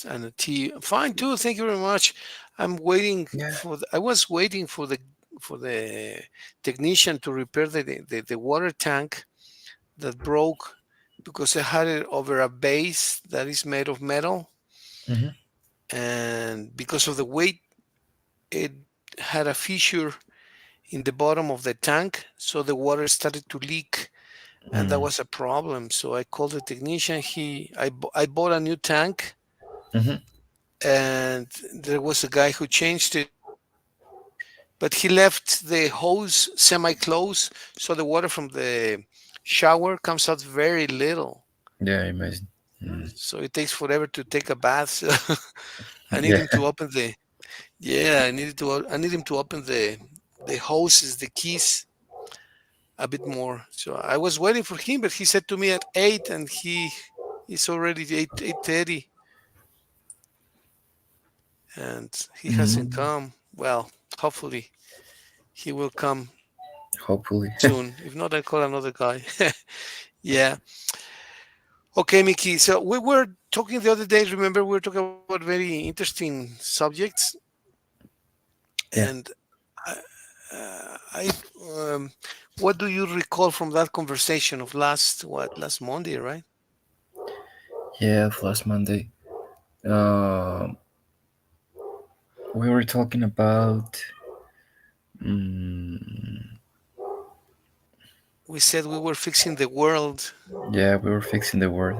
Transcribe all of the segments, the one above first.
and a tea. Fine too. Thank you very much. I'm waiting Yeah. for. I was waiting for the technician to repair the water tank that broke because I had it over a base that is made of metal, Hmm. and because of the weight, it had a fissure in the bottom of the tank, so the water started to leak, and that Mm. was a problem. So I called the technician. I bought a new tank, Hmm. and there was a guy who changed it, but he left the hose semi-closed, so the water from the shower comes out very little. Yeah, amazing. Mm. So it takes forever to take a bath. So I need Yeah. him to open the yeah, I need him to open the hoses, the keys a bit more. So I was waiting for him, but he said to me at 8, and it's already 8:30, and he hasn't Mm. come. Well, hopefully he will come Hopefully. soon. If not, I call another guy. Yeah. Okay, Mickey. So we were talking the other day. Remember, we were talking about very interesting subjects, Yeah. and I um, what do you recall from that conversation of last Monday, right? Yeah, last Monday. Um, we were talking about. Mm, We said we were fixing the world. yeah, we were fixing the word.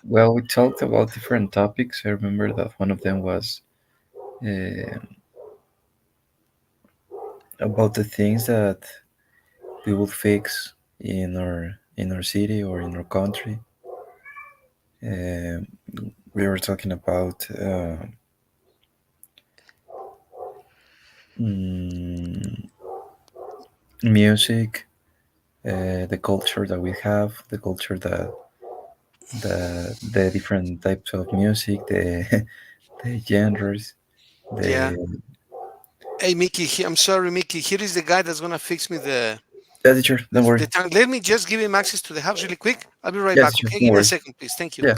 Well, we talked about different topics. I remember that one of them was uh, about the things that we would fix in our city or in our country. Um we were talking about mm, music, the culture that we have, the culture that the different types of music, the the genres, Yeah. the Hey, Mickey. I'm sorry, Mickey. Here is the guy that's gonna fix me yeah, teacher, don't worry. the tank. Let me just give him access to the house really quick. I'll be right Yeah, back. teacher, Okay, don't give me a worry. second, please. Thank you. Yeah.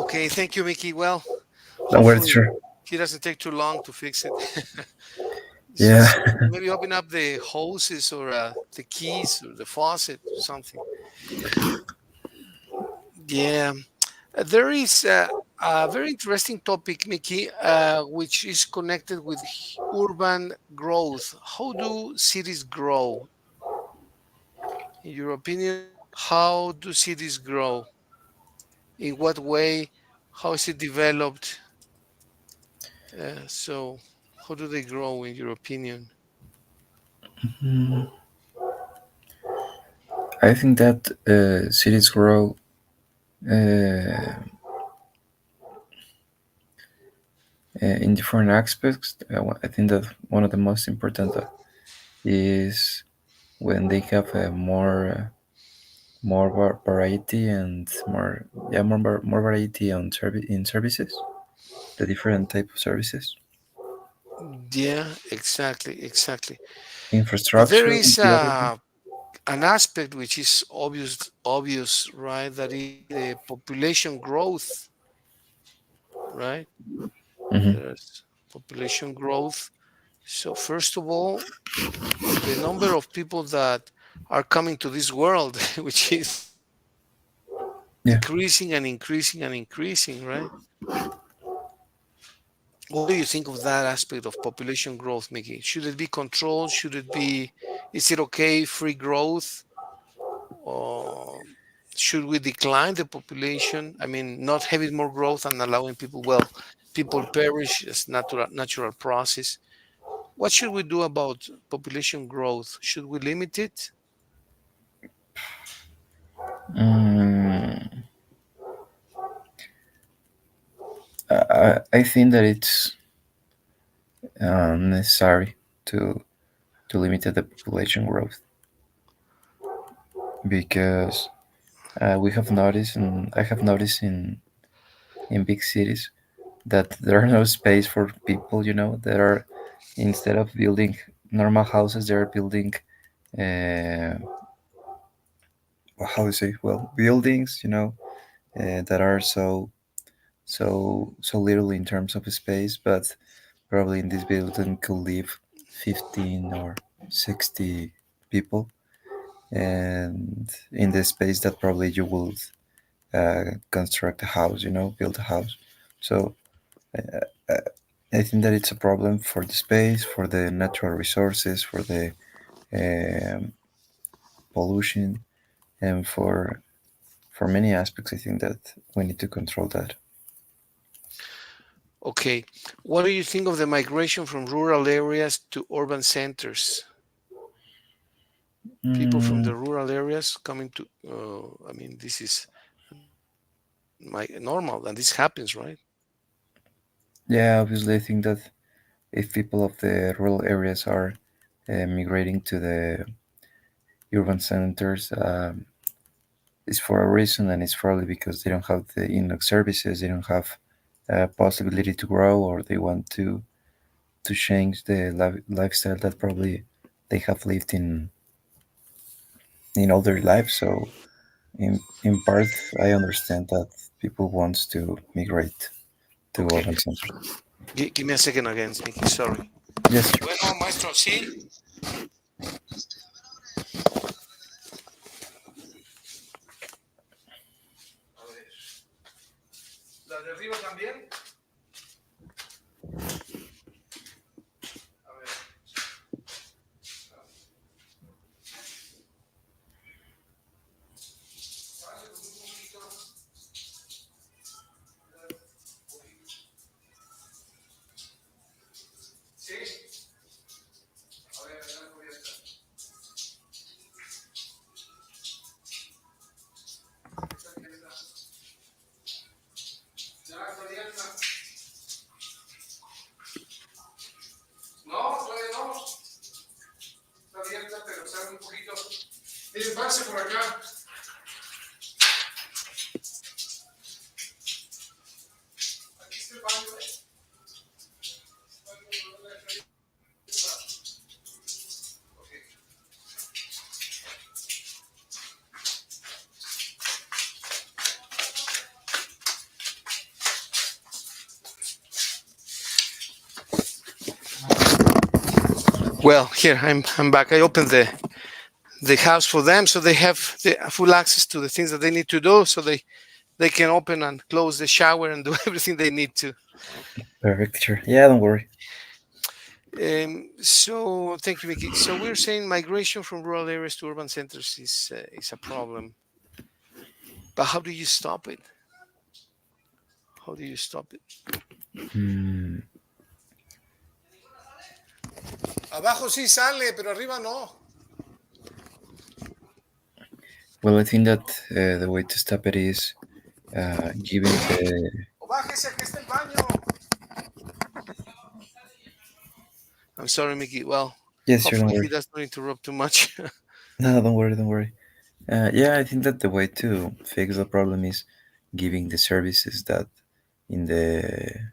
Okay, thank you, Mickey. Well, Don't worry, hopefully teacher. he doesn't take too long to fix it. Yeah. Just maybe open up the hoses or the keys or the faucet or something. Yeah. There is a very interesting topic, Mickey, which is connected with urban growth. How do cities grow? In your opinion, how do cities grow? In what way? How is it developed? So, how do they grow, in your opinion? Mm, I think that cities grow uh, in different aspects. I think that one of the most important is when they have more variety and more variety on in services, the different type of services. Yeah, exactly, exactly. But there Infrastructure is the other thing. an aspect which is obvious, right? That is the population growth, right? Hmm. There's population growth. So first of all, the number of people that are coming to this world, which is Yeah. increasing and increasing and increasing, right? What do you think of that aspect of population growth, Mickey? Should it be controlled? Should it be, is it okay, free growth? Or should we decline the population? I mean, not having more growth and allowing people, well, people perish as natural process. What should we do about population growth? Should we limit it? Mm, I think that it's necessary to limit the population growth because we have noticed, and I have noticed in big cities that there are no space for people. There are, instead of building normal houses, they are building uh, how do you say, well, buildings. That are so little in terms of space, but probably in this building could live 15 or 60 people, and in the space that probably you will construct a house, build a house. So uh, uh, I think that it's a problem for the space, for the natural resources, for the um, pollution, and for many aspects. I think that we need to control that. Okay. What do you think of the migration from rural areas to urban centers? People from Mm, the rural areas coming to, I mean, this is normal and this happens, right? yeah, obviously, I think that if people of the rural areas are migrating to the urban centers, it's for a reason, and it's probably because they don't have the enough services, they don't have possibility to grow, or they want to change the lifestyle that probably they have lived in all their lives. So in part, I understand that people want to migrate to Okay. urban centers. Give me a second again, Mickey. Sorry. Yes, sure. Bueno, maestro, sí. A ver. ¿La de arriba también? A ver. Sí. A ver, la cubierta. Esta abierta. Ya, está abierta. No, todavía no. Está abierta, pero sale un poquito. Miren, pase por acá. Aquí está el baño, ¿eh? Ok. Well, here I'm back. I opened the house for them, so they have the full access to the things that they need to do, so they can open and close the shower and do everything they need to. Perfect, sure. Yeah, don't worry. So thank you, Mickey. So we're saying migration from rural areas to urban centers is a problem, but how do you stop it? How do you stop it? Hmm. Abajo sí sale, pero arriba no. Well, I think that the way to stop it is giving the. O bájese, aquí está el baño. I'm sorry, Mickey. Well, Yes, sure, don't hopefully he worry. does not interrupt too much. No, don't worry, don't worry. Yeah, I think that the way to fix the problem is giving the services in the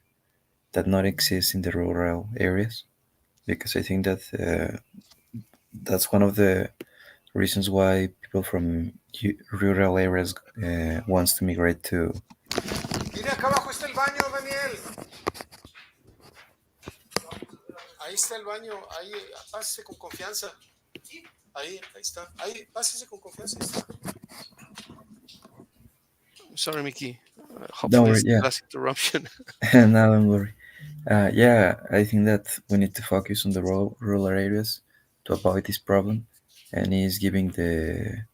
that not exist in the rural areas, because I think that that's one of the reasons why people from rural areas wants to migrate to. Mire, acá abajo está el baño, Daniel. Ahí está el baño, ahí, pásese con confianza. Ahí está. Ahí, pásese con confianza. Ahí está. Sorry, Mickey. Don't Hopefully, worry. it's Yeah, the last interruption. no, don't worry. Yeah, I think that we need to focus on the rural areas to avoid this problem, and is giving the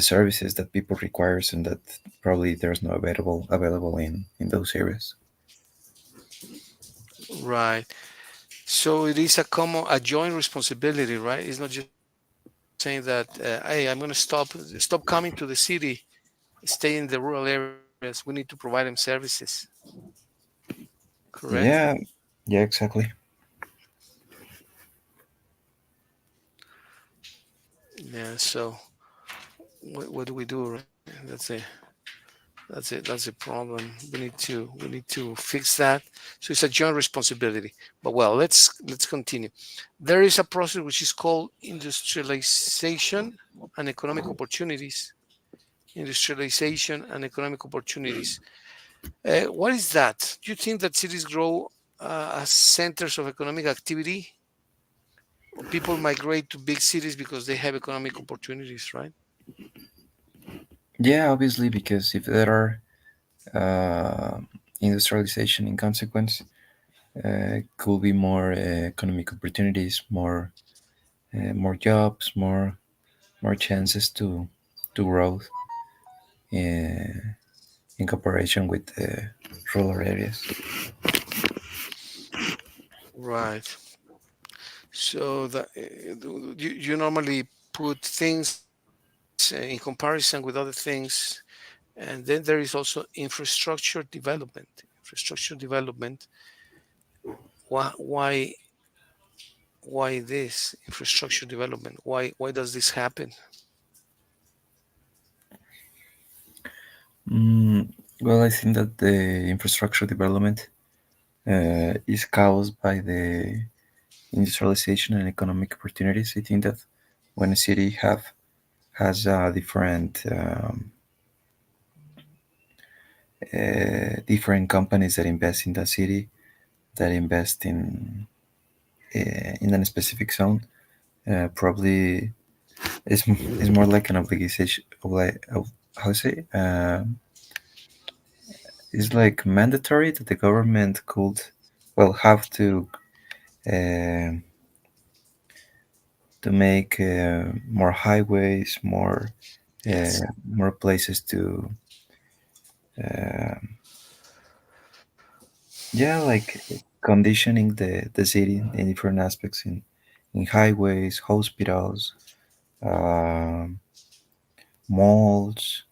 services that people requires and that probably there's no available in those areas. Right. So it is a joint responsibility, right? It's not just saying that, hey, I'm going to stop coming to the city, stay in the rural areas. We need to provide them services, correct? Yeah, yeah, exactly. Yeah. So what do we do, right? That's a problem. We need to fix that. So it's a joint responsibility. But well, let's continue. There is a process which is called industrialization and economic opportunities. Industrialization and economic opportunities. What is that? Do you think that cities grow as centers of economic activity, or people migrate to big cities because they have economic opportunities, right? Yeah, obviously, because if there are industrialization in consequence, could be more economic opportunities, more jobs, more chances to growth in comparison with the rural areas. Right. So you normally put things in comparison with other things, and then there is also infrastructure development. Infrastructure development. Why why this infrastructure development? Why does this happen? Mm, well, I think that the infrastructure development is caused by the industrialization and economic opportunities. I think that when a city has different companies that invest in the city, that invest in a specific zone, probably is more like an obligation. Like how to say? It's like mandatory that the government could, well, have uh, to make more highways, Yes. more places to, uh, yeah, like conditioning the city in different aspects in highways, hospitals, um, malls,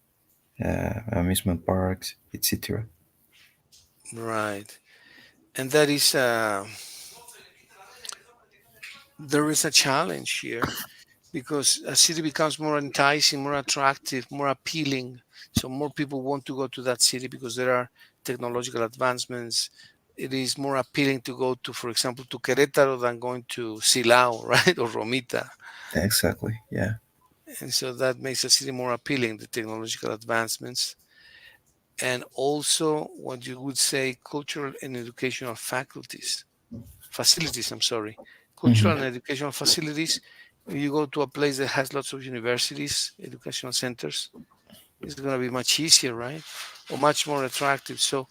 amusement parks, etc. Right. And that is there is a challenge here because a city becomes more enticing, more attractive, more appealing. So more people want to go to that city because there are technological advancements. It is more appealing to go to, for example, to Querétaro than going to Silao, right, or Romita. Exactly. Yeah. And so that makes a city more appealing, the technological advancements. And also what you would say cultural and educational facilities, I'm sorry, cultural and Hmm. educational facilities. If you go to a place that has lots of universities, educational centers, it's going to be much easier, right? Or much more attractive. So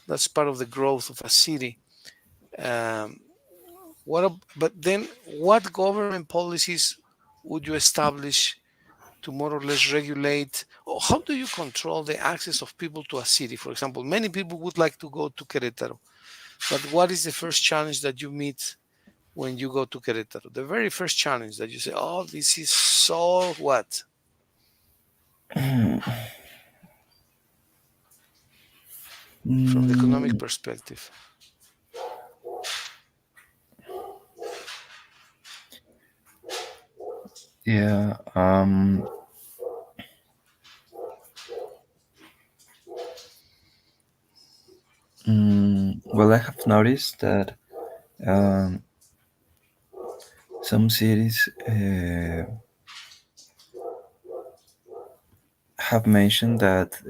that's part of the growth of a city. Um, but then what government policies would you establish to more or less regulate, or how do you control the access of people to a city? For example, many people would like to go to Querétaro, but what is the first challenge that you meet when you go to Querétaro? The very first challenge that you say, oh, this is so what? From the economic Mm, perspective. yeah. Well, I have noticed that um, some cities have mentioned that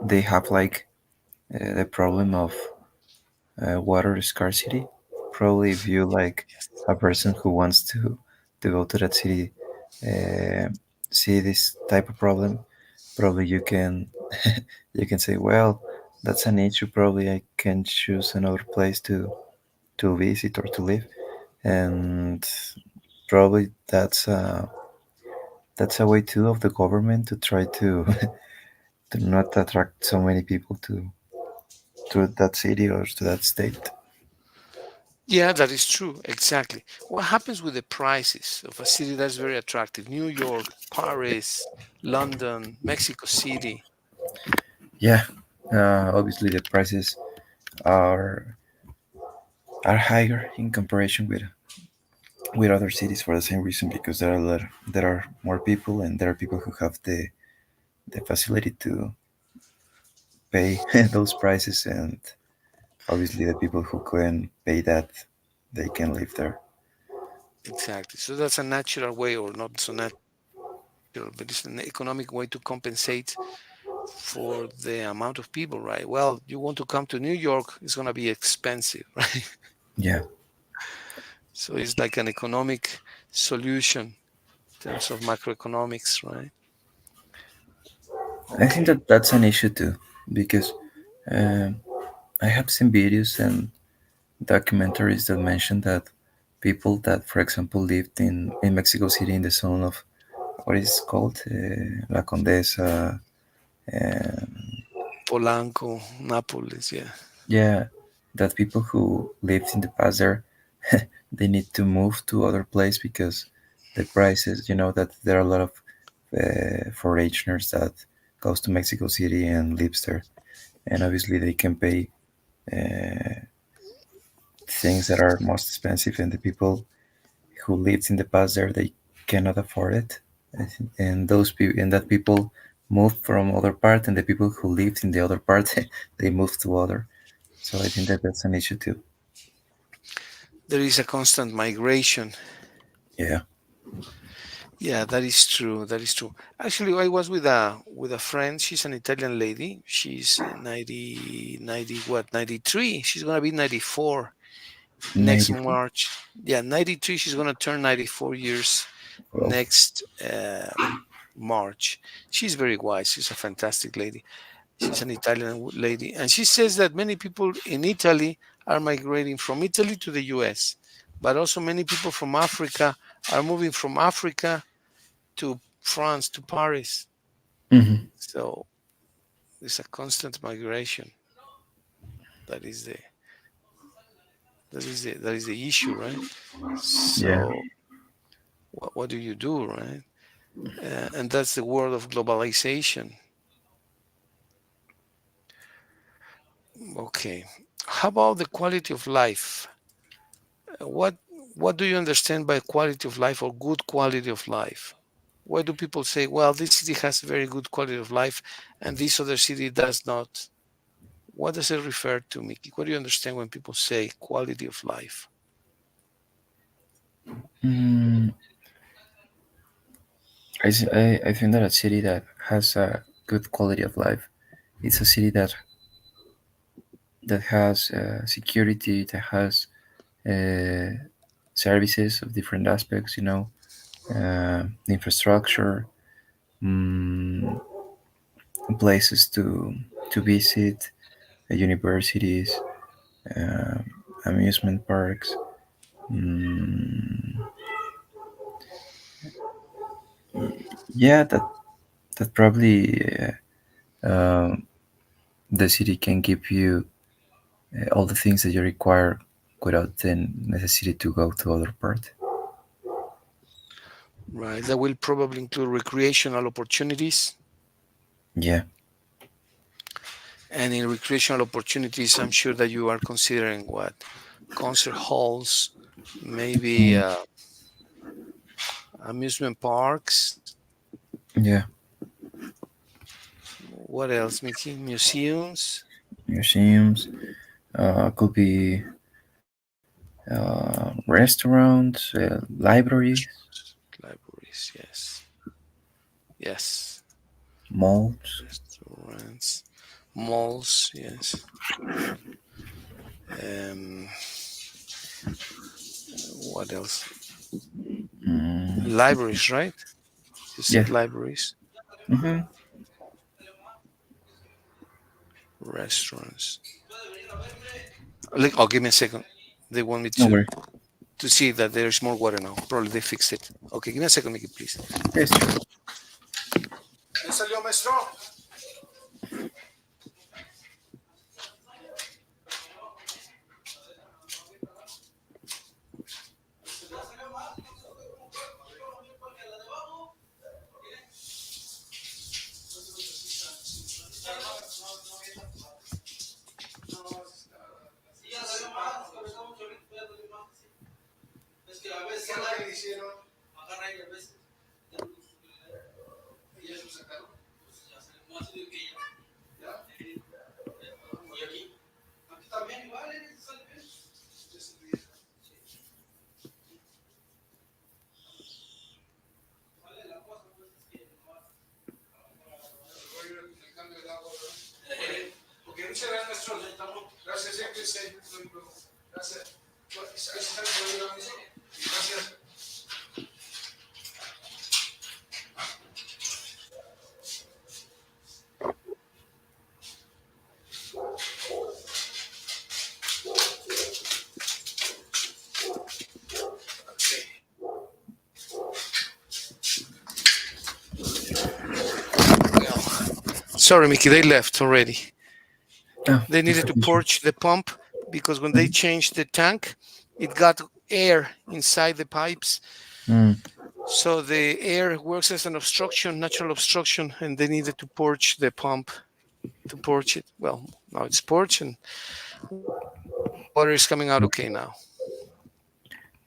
they have like the problem of water scarcity probably if you like Yes. a person who wants to go to that city, uh, see this type of problem, probably you can you can say, well, that's an issue. Probably I can choose another place to visit or to live, and probably that's a way too of the government to try to to not attract so many people to that city or to that state. Yeah, that is true. Exactly. What happens with the prices of a city that's very attractive? New York, Paris, London, Mexico City. Yeah, obviously the prices are are higher in comparison with other cities for the same reason because there are more people and there are people who have the facility to pay those prices, and obviously the people who can pay that they can live there. Exactly. So that's a natural way, or not so natural, but it's an economic way to compensate for the amount of people, right? Well, you want to come to New York, it's going to be expensive, right? Yeah, So it's like an economic solution in terms of macroeconomics, right? I think Okay. that that's an issue too because um, I have seen videos and documentaries that mention that people that, for example, lived in Mexico City in the zone of what is it called, La Condesa, and Polanco, Nápoles, yeah. yeah, that people who lived in the past there, they need to move to other place because the prices, that there are a lot of foreigners that goes to Mexico City and lives there, and obviously they can pay uh, things that are most expensive, and the people who lived in the past there they cannot afford it. And those people and that people moved from other part, and the people who lived in the other part they moved to other. So I think that that's an issue too. There is a constant migration. Yeah. Yeah, that is true. That is true. Actually, I was with a friend. She's an Italian lady. She's 90 what, 93. She's gonna be 94 next 94. March. Yeah, 93. She's gonna turn 94 years Well. next March. She's very wise. She's a fantastic lady. She's an Italian lady, and she says that many people in Italy are migrating from Italy to the U.S., but also many people from Africa are moving from Africa to France, to Paris. Hmm. So there's a constant migration. That is the that is the issue, right? Yeah. So what do you do, right? And that's the world of globalization. Okay. How about the quality of life? What do you understand by quality of life or good quality of life? Why do people say, well, this city has very good quality of life and this other city does not? What does it refer to, Mickey? What do you understand when people say quality of life? mm, I think that a city that has a good quality of life, it's a city that has security, that has uh, services of different aspects, infrastructure, mm, places to visit, universities, uh, amusement parks. Mm, yeah, that probably the city can give you all the things that you require without the necessity to go to other part. Right. That will probably include recreational opportunities. Yeah, And in recreational opportunities, I'm sure that you are considering what? Concert halls, maybe mm, amusement parks. yeah, What else, Mickey? Museums, museums. Could be restaurants, libraries, libraries, yes. Yes. malls. Restaurants, malls, yes. Um, What else? Mm, Libraries, right? You yeah. said libraries, Hmm. restaurants. Like, oh, give me a second. They want me No worry. to see that there's more water now. Probably they fixed it. Okay, give me a second, Mickey, please. Yes, sure. ¿Ya salió, maestro? Ok, muchas gracias, maestro. Gracias, siempre. Gracias. Gracias. Well, sorry, Mickey, they left already. Oh, They it's needed to okay, sure. purge the pump because when they Mhm. changed the tank, it got air inside the pipes. Mm, So the air works as an obstruction, natural obstruction, and they needed to purge the pump to purge it. Well, now it's purged and water is coming out okay now.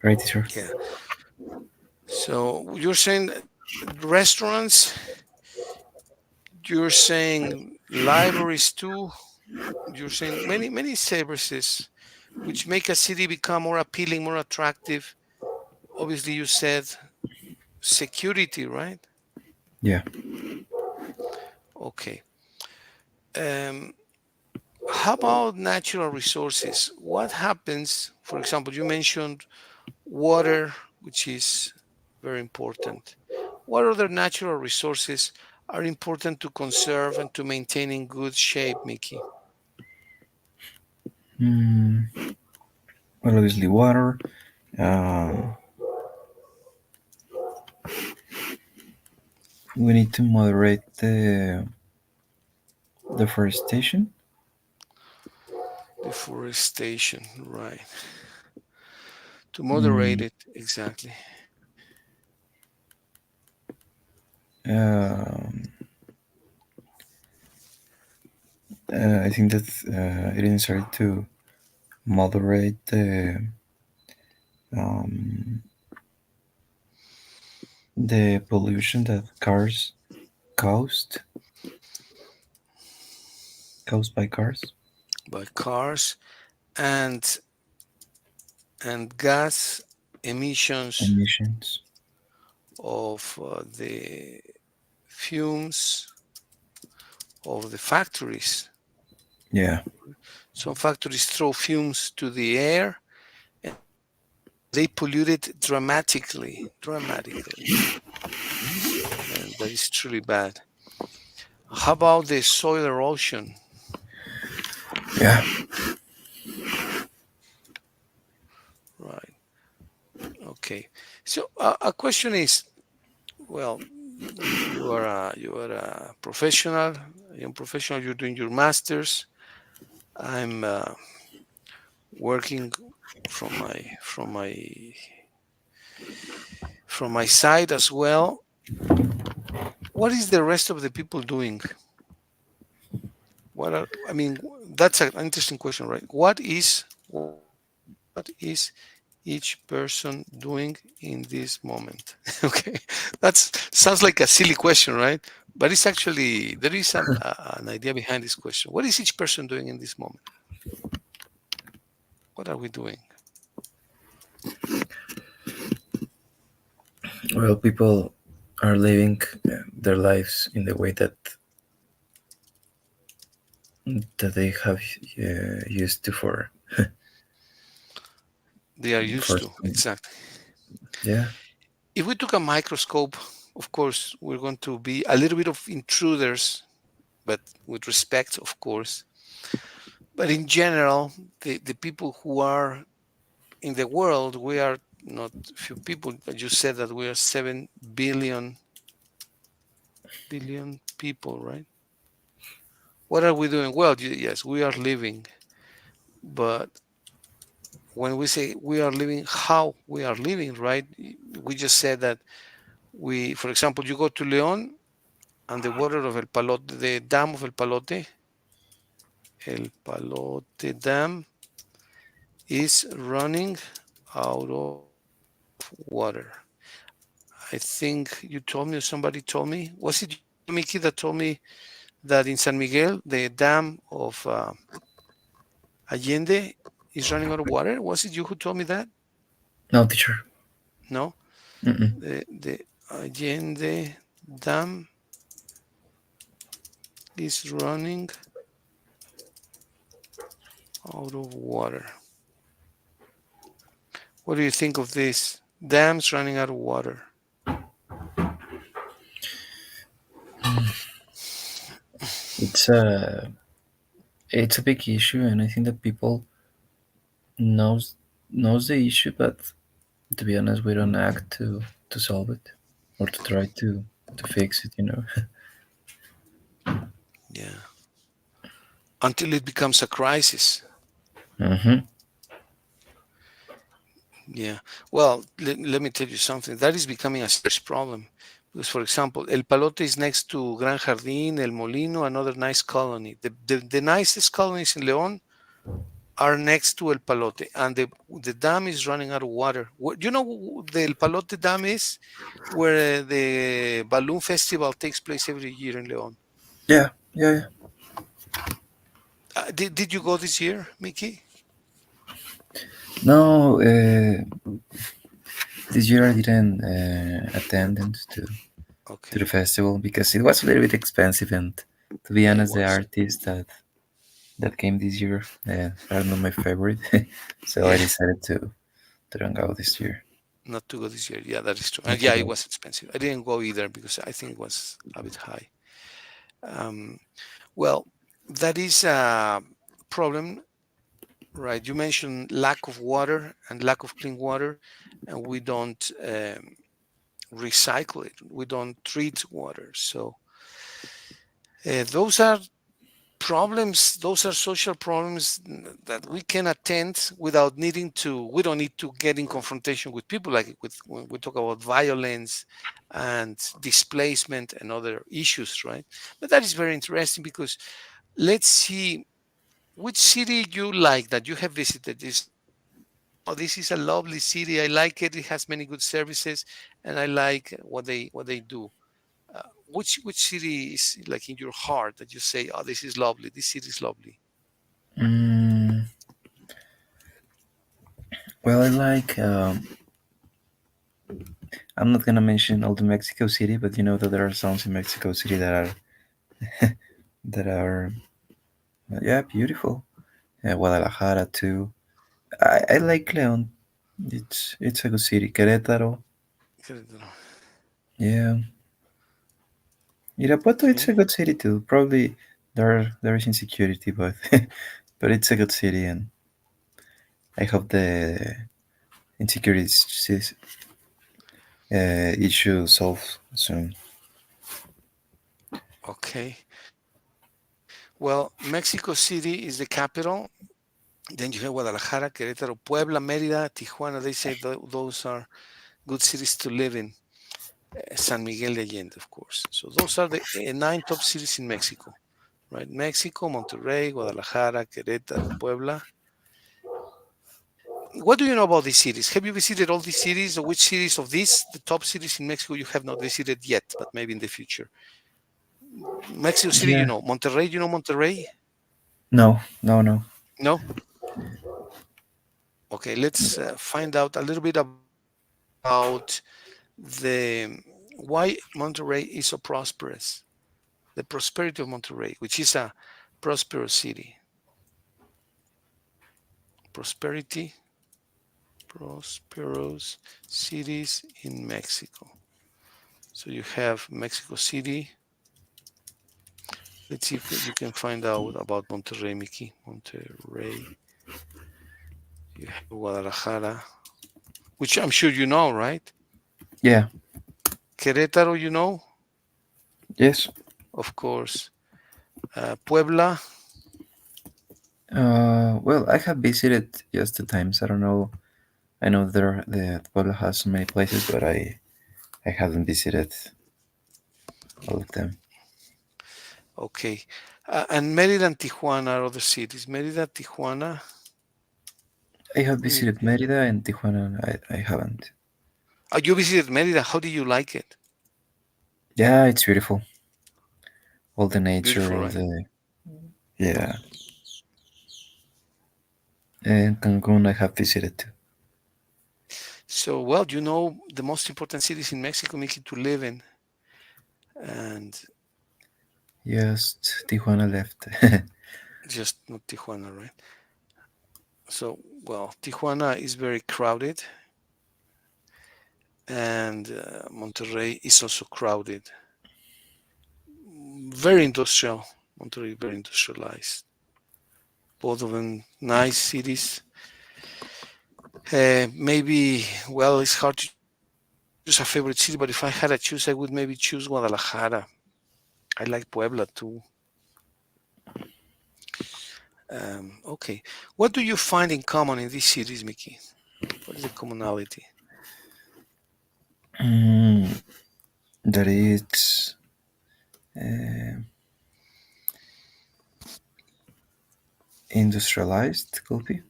right, sure. Yeah. So you're saying restaurants, you're saying libraries too, you're saying many services which make a city become more appealing, more attractive. Obviously, you said security, right? Yeah. Okay. Um, how about natural resources? What happens, for example, you mentioned water, which is very important. What other natural resources are important to conserve and to maintain in good shape, Mickey? Mm, well, obviously, water. Um, we need to moderate the deforestation. Deforestation, right. To Mm, moderate it, exactly. um, I think that it is necessary to moderate um, the pollution that cars caused by cars By cars and gas emissions emissions. of the fumes of the factories. Yeah, Some factories throw fumes to the air and they pollute it dramatically, and that is truly bad. How about the soil erosion? yeah, Right. Okay. So a question is, well, you are a professional, a young professional. You're doing your masters. I'm working from my side as well. What is the rest of the people doing? What are, I mean, that's an interesting question, right? What is each person doing in this moment? Okay, that's sounds like a silly question, right? But it's actually there is an idea behind this question. What is each person doing in this moment? What are we doing? well, people are living their lives in the way that they have used to for They are for used to. some. Exactly. Yeah. If we took a microscope, of course, we're going to be a little bit of intruders, but with respect, of course. But in general, the people who are in the world, we are not few people. You said that we are 7 billion people, right? What are we doing? Well, yes, we are living, but when we say we are living, how we are living, right? We just said that for example, you go to Leon and the water of El Palote, the dam of El Palote Dam is running out of water. I think you told me, or somebody told me, was it you, Mickey, that told me that in San Miguel, the dam of Allende is running out of water? Was it you who told me that? No, teacher. No? Mm-mm. The Allende Dam is running out of water. What do you think of this? Dams running out of water. It's a big issue, and I think that people knows knows the issue, but to be honest, we don't act to solve it or to try to fix it. You know. Yeah. Until it becomes a crisis. Mm-hmm. Yeah. Well, let me tell you something. That is becoming a serious problem. Because, for example, El Palote is next to Gran Jardín, El Molino, another nice colony. The nicest colonies in León are next to El Palote, and the dam is running out of water. You know the El Palote Dam is where the balloon festival takes place every year in León. Yeah. Yeah. Yeah. Did you go this year, Mickey? No, this year I didn't attend to the Okay. festival because it was a little bit expensive, and to be Yeah, it honest, the was. artists that came this year are not my favorite, so I Yeah, decided to don't go this year. not to go this year. Yeah, that is true. And Not to yeah, it go. was expensive. I didn't go either because I think it was a bit high. Um, well, that is a problem, right? You mentioned lack of water and lack of clean water, and we don't recycle it. We don't treat water. So those are problems. Those are social problems that we can attend without needing to. We don't need to get in confrontation with people, like with when we talk about violence and displacement and other issues, right? But that is very interesting because let's see which city you like that you have visited. This oh, this is a lovely city. I like it. It has many good services, and I like what they do. Which city is like in your heart that you say, "Oh, this is lovely. This city is lovely." Mm, well, I like. I'm not gonna mention all the Mexico City, but you know that there are songs in Mexico City that are yeah, beautiful. Guadalajara too. I like Leon. It's a good city. Querétaro. Yeah. Irapuato, it's a Okay. good city too. Probably there is insecurity, but but it's a good city, and I hope the insecurity issue solved soon. Okay. Well, Mexico City is the capital. Then you have Guadalajara, Querétaro, Puebla, Mérida, Tijuana. They say those are good cities to live in. San Miguel de Allende, of course. So those are the 9 top cities in Mexico, right? Mexico, Monterrey, Guadalajara, Querétaro, Puebla. What do you know about these cities? Have you visited all these cities, or which cities of these, the top cities in Mexico, you have not visited yet, but maybe in the future? Mexico City, Yeah. Monterrey, Monterrey? No, no, no. No? Okay, let's find out a little bit about the why Monterrey is so prosperous, the prosperity of Monterrey, which is a prosperous city. Prosperity prosperous cities in Mexico. So you have Mexico City. Let's see if you can find out about Monterrey, Mickey. Monterrey. You have Guadalajara, which I'm sure you know, right? Yeah. Querétaro, you know, Yes. of course. Puebla. Well, I have visited just 2 times. I don't know. I know there the Puebla has so many places, but I haven't visited all of them. Okay. And Mérida and Tijuana are other cities. Mérida, Tijuana. I have What do you visited think? Merida and Tijuana. I haven't. You visited Mérida. How did you like it? Yeah, it's beautiful. All the nature, Beautiful, all right? the yeah. And Cancun, I have visited too. So, well, you know the most important cities in Mexico, Mickey, to live in, and Just Tijuana left. just not Tijuana, right? So, well, Tijuana is very crowded, and Monterrey is also crowded. Very industrial. Monterrey, very industrialized. Both of them nice cities. Maybe, well, it's hard to choose a favorite city, but if I had to choose, I would maybe choose Guadalajara. I like Puebla too. Okay. What do you find in common in these cities, Mickey? What is the commonality? Mm, that it's uh, industrialized, could be.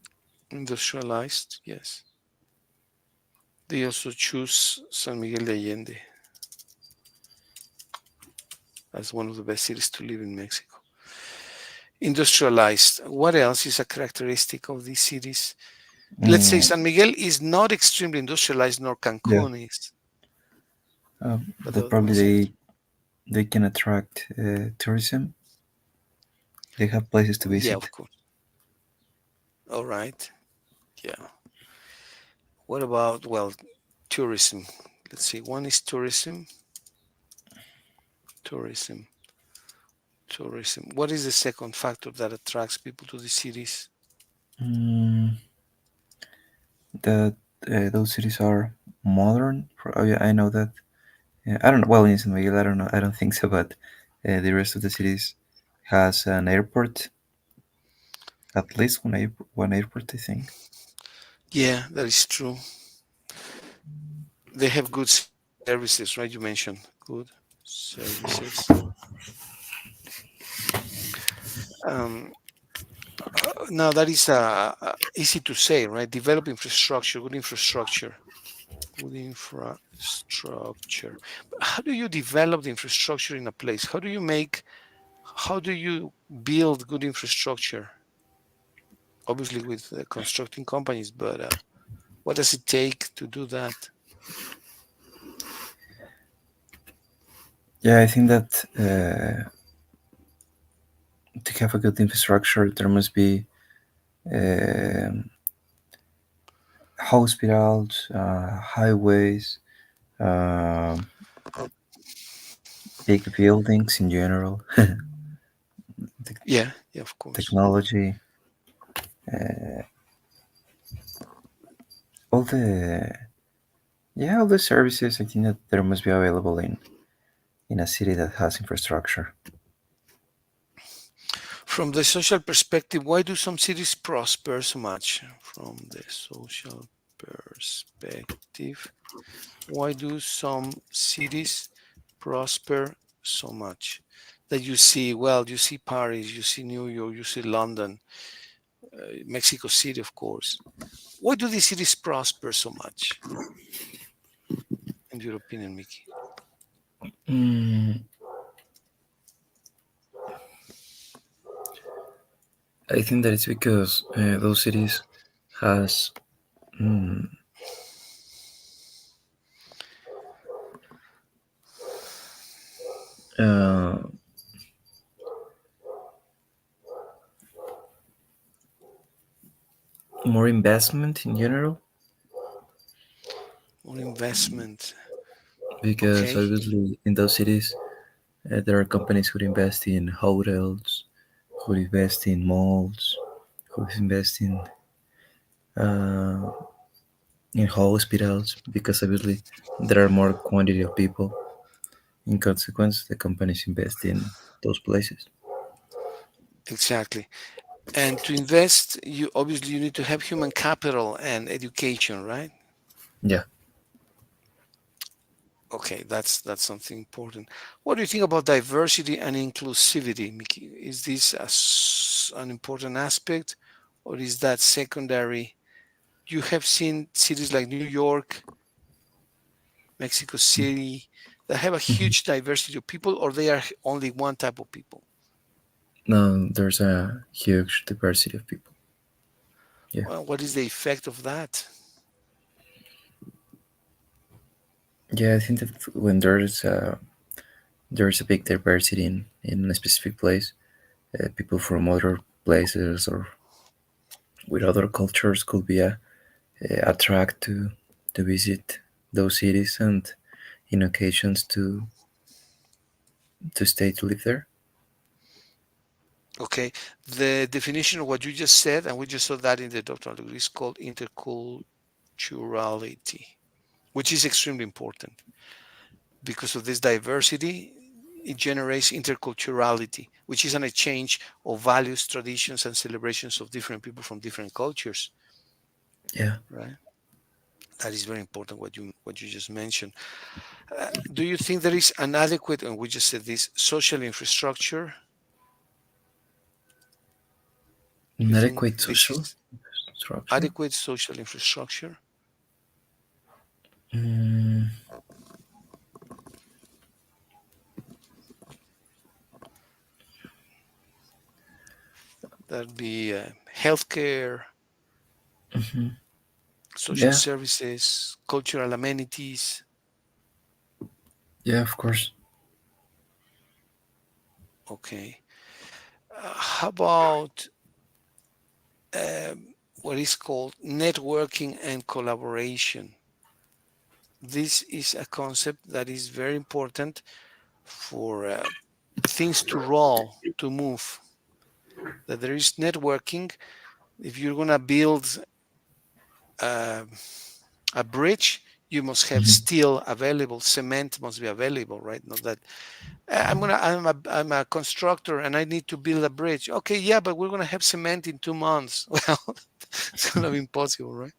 Industrialized, yes. They also choose San Miguel de Allende as one of the best cities to live in Mexico. Industrialized. What else is a characteristic of these cities? Let's say Mm, San Miguel is not extremely industrialized, nor yeah, Cancun is, but the that other probably ones are. they can attract tourism. They have places to Yeah, visit. of course. All right. Yeah. What about, well, tourism? Let's see. One is tourism. Tourism. Tourism. What is the second factor that attracts people to the cities? Mm, that those cities are modern. Oh, yeah, I know that. I don't know. Well, in San Miguel, I don't know. I don't think so, but the rest of the cities has an airport, at least one airport, I think. Yeah, that is true. They have good services, right? You mentioned good services. Um, Now that is easy to say, right? Develop infrastructure, good infrastructure, good infrastructure. But how do you develop the infrastructure in a place? How do you build good infrastructure? Obviously, with constructing companies, but what does it take to do that? Yeah, I think that to have a good infrastructure, there must be um hospitals, highways, um big buildings in general, Yeah, yeah, of course. technology, uh, all the all the services. I think that there must be available in a city that has infrastructure. From the social perspective, why do some cities prosper so much? From the social perspective, why do some cities prosper so much? That you see, well, you see Paris, you see New York, you see London, Mexico City, of course. Why do these cities prosper so much, in your opinion, Mickey? Mm, I think that it's because those cities has mm, uh, more investment in general. More investment. because Okay, obviously in those cities there are companies who invest in hotels, who invest in malls, who invest uh, in hospitals, because obviously there are more quantity of people. In consequence, the companies invest in those places. exactly. And to invest, you obviously you need to have human capital and education, right? Yeah. Okay, that's something important. What do you think about diversity and inclusivity, Mickey? Is this an important aspect, or is that secondary? You have seen cities like New York, Mexico City, that have a Mhm. huge diversity of people, or they are only one type of people. No, there's a huge diversity of people. Yeah. Well, what is the effect of that? Yeah, I think that when there's a big diversity in a specific place, people from other places or with other cultures could be a attract to visit those cities, and in occasions to stay to live there. Okay, the definition of what you just said, and we just saw that in the doctoral degree, is called interculturality, which is extremely important because of this diversity. It generates interculturality, which is an exchange of values, traditions, and celebrations of different people from different cultures. Yeah. Right? That is very important. What you just mentioned. Do you think there is an adequate, and we just said this, social infrastructure? Do you think Inadequate this social is structure. adequate social infrastructure? Mm, That'd be healthcare, mhm. social Yeah. services, cultural amenities. Yeah. Of course. Okay. How about what is called networking and collaboration? This is a concept that is very important for things to roll, to move. That there is networking. If you're going to build uh, a bridge, you must have Mhm. steel available, cement must be available, right? Not that I'm a constructor and I need to build a bridge. Okay, yeah, but we're gonna have cement in 2 months. Well, it's gonna be impossible, right?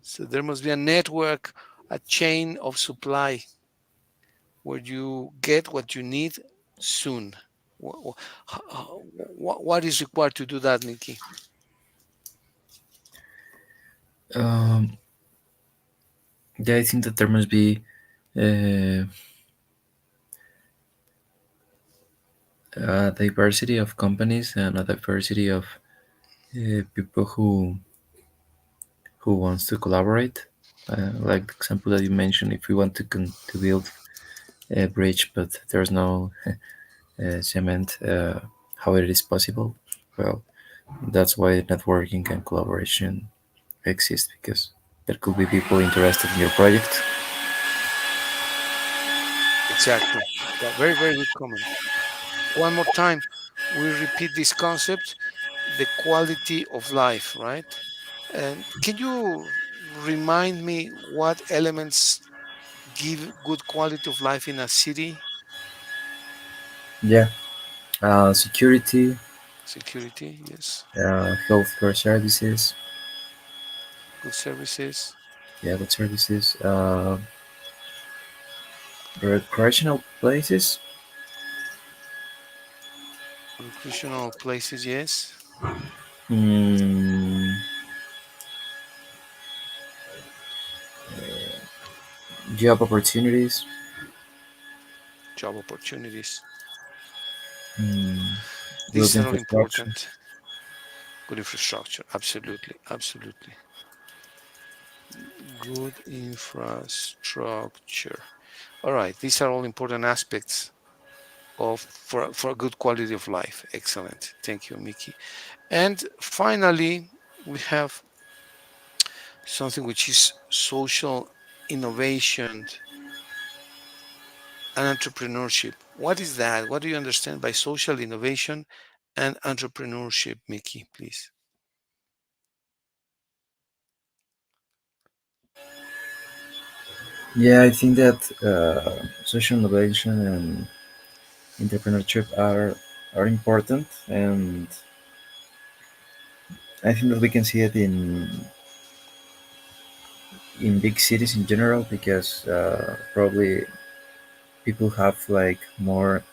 So there must be a network, a chain of supply where you get what you need soon. What is required to do that, Nikki? Um, yeah, I think that there must be uh, a diversity of companies and a diversity of people who wants to collaborate. Like the example that you mentioned, if we want to build a bridge, but there's no cement, how it is possible? Well, that's why networking and collaboration exist, because there could be people interested in your project. Exactly. Yeah, very, very good comment. One more time, we repeat this concept, the quality of life, right? And can you remind me what elements give good quality of life in a city? Yeah, security, Security, yes. healthcare services, Good services, yeah, good services, recreational places. recreational places, yes. Mm, job opportunities. Job opportunities. Mm, good These are all infrastructure. important. Good infrastructure, absolutely, absolutely. Good infrastructure. All right, these are all important aspects of for a good quality of life. Excellent. Thank you, Mickey. And finally, we have something which is social. innovation and entrepreneurship. What is that? What do you understand by social innovation and entrepreneurship, Mickey, please? Yeah, I think that social innovation and entrepreneurship are important, and I think that we can see it in big cities in general because probably people have like more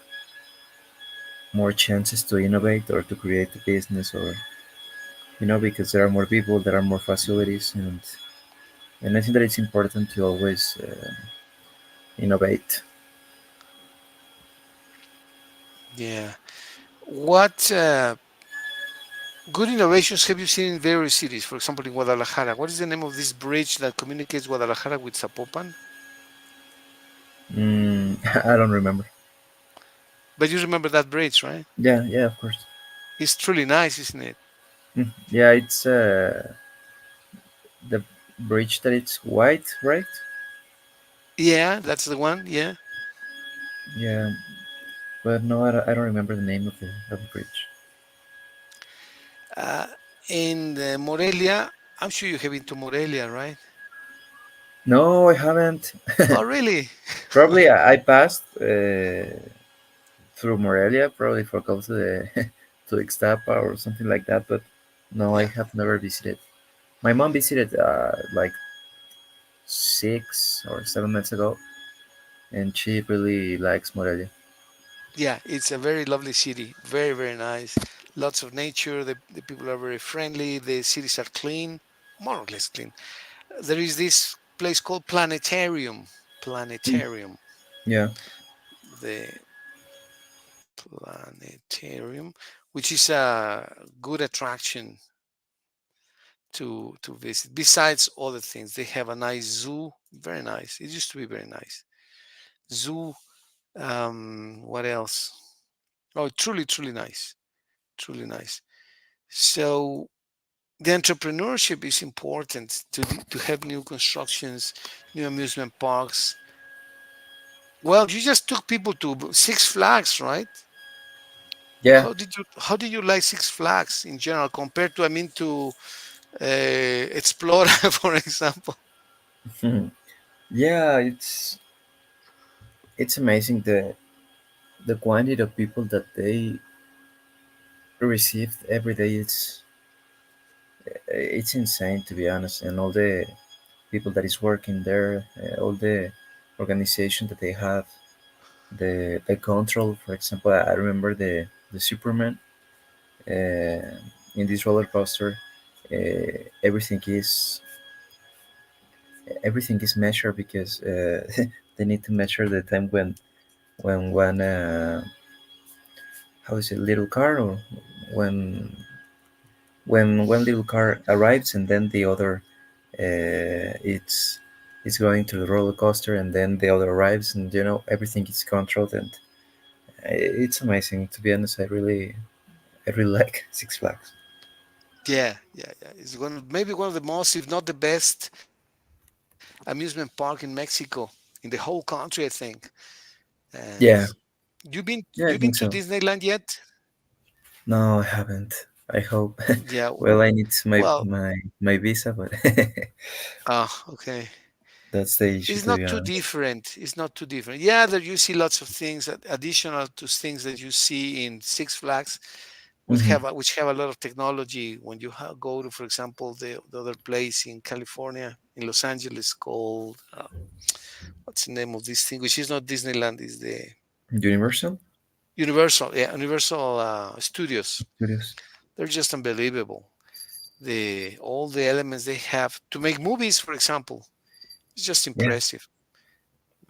chances to innovate or to create a business, or because there are more people, there are more facilities, and I think that it's important to always innovate. Yeah. What good innovations have you seen in various cities? For example, in Guadalajara. What is the name of this bridge that communicates Guadalajara with Zapopan? I don't remember. But you remember that bridge, right? Yeah, yeah, of course. It's truly nice, isn't it? Yeah, it's the bridge that it's white, right? Yeah, that's the one. Yeah. Yeah, but no, I don't remember the name of the bridge. Uh, in Morelia, I'm sure you have been to Morelia, right? No, I haven't. Oh, really? Probably I passed through Morelia, probably for go to the to Ixtapa or something like that. But no, I Yeah. have never visited. My mom visited like 6 or 7 months ago, and she really likes Morelia. Yeah, it's a very lovely city. Very, very nice. Lots of nature. The people are very friendly. The cities are clean, more or less clean. There is this place called Planetarium. Mm. Planetarium. Yeah. The Planetarium, which is a good attraction to visit. Besides other things, they have a nice zoo. Very nice. It used to be very nice. Zoo. What else? Oh, truly, truly nice. Truly nice. So the entrepreneurship is important to have new constructions, new amusement parks. Well, you just took people to Six Flags, right? Yeah. How did you like Six Flags in general compared to, I mean, to Explora, for example? Yeah, it's amazing the quantity of people that they received every day. It's insane, to be honest, and all the people that is working there, all the organization that they have, the control. For example, I remember the Superman in this roller coaster. Everything is measured because they need to measure the time when one how is it, little car, or when when one little car arrives and then the other it's going to the roller coaster, and then the other arrives, and everything is controlled, and it's amazing, to be honest. I really like Six Flags. Yeah, yeah, yeah. It's maybe one of the most, if not the best, amusement park in Mexico, in the whole country, I think. And Yeah, you've yeah, been I to think so. Disneyland yet? No, I haven't. I hope. Yeah. Well, I need my Well, my visa, but okay. that's the issue, It's to not be too honest. different. It's not too different. Yeah, there you see lots of things additional to things that you see in Six Flags, Hmm. which have a lot of technology. When you go to, for example, the other place in California, in Los Angeles, called what's the name of this thing? Which is not Disneyland, is the Universal Universal. Yeah, Universal Studios. Studios. They're just unbelievable. All the elements they have to make movies, for example, it's just Yeah, impressive.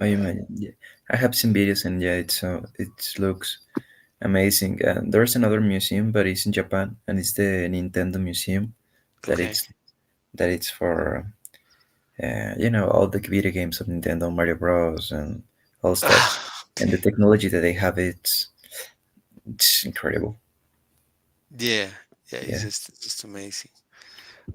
I Yeah. imagine. Yeah, I have some videos, and yeah, it looks amazing. And there's another museum, but it's in Japan, and it's the Nintendo Museum. That Okay. it's for all the video games of Nintendo, Mario Bros. And all stuff. And the Okay. technology that they have, it's incredible. Yeah. Yeah. Yeah. It's just amazing.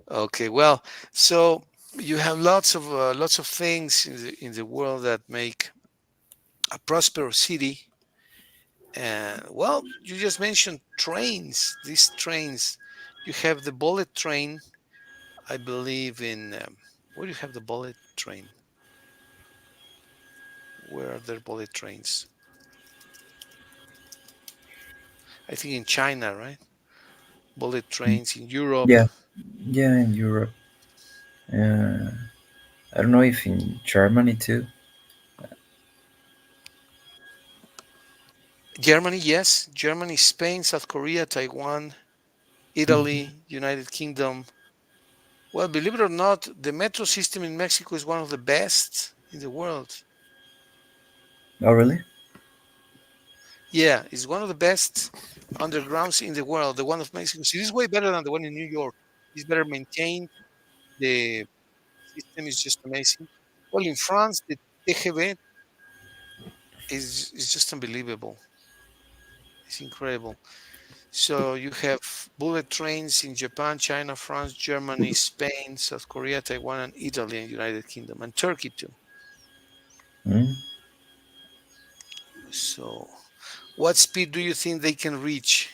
Okay. Well, so. You have lots of things in the world that make a prosperous city. And well, you just mentioned trains. These trains, you have the bullet train. I believe in where do you have the bullet train? Where are there bullet trains? I think in China, right? Bullet trains in Europe. Yeah, yeah, in Europe. Uh, I don't know if in Germany too. Germany, yes. Germany, Spain, South Korea, Taiwan, Mhm. Italy, United Kingdom. Well, believe it or not, the metro system in Mexico is one of the best in the world. Oh, really? Yeah, it's one of the best undergrounds in the world. The one of Mexico City is way better than the one in New York. It's better maintained. The system is just amazing. Well, in France, the TGV is just unbelievable. It's incredible. So you have bullet trains in Japan, China, France, Germany, Spain, South Korea, Taiwan, and Italy, and United Kingdom, and Turkey too. Mm. So, what speed do you think they can reach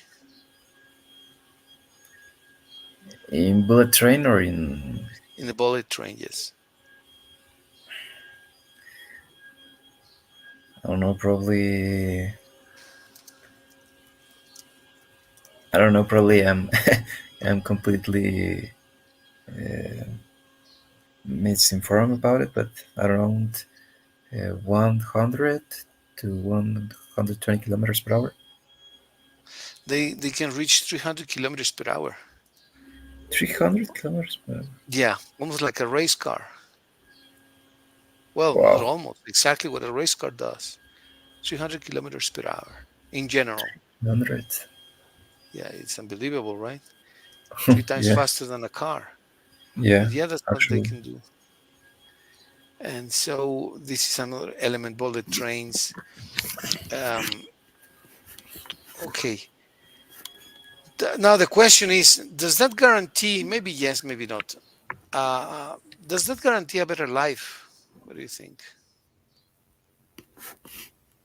In bullet train or in, in the bullet train? Yes. I don't know, probably, I don't know, probably I'm I'm completely misinformed about it, but around 100 to 120 kilometers per hour. They can reach 300 kilometers per hour. 300 kilometers per hour. Yeah, almost like a race car. Well, not Wow. almost, exactly what a race car does. 300 kilometers per hour in general. 100. Yeah, it's unbelievable, right? Three times Yeah, faster than a car. yeah, But yeah, that's what they actually. can do. And so this is another element, bullet trains. Um, okay. Now the question is, does that guarantee, maybe yes, maybe not, uh, does that guarantee a better life? What do you think?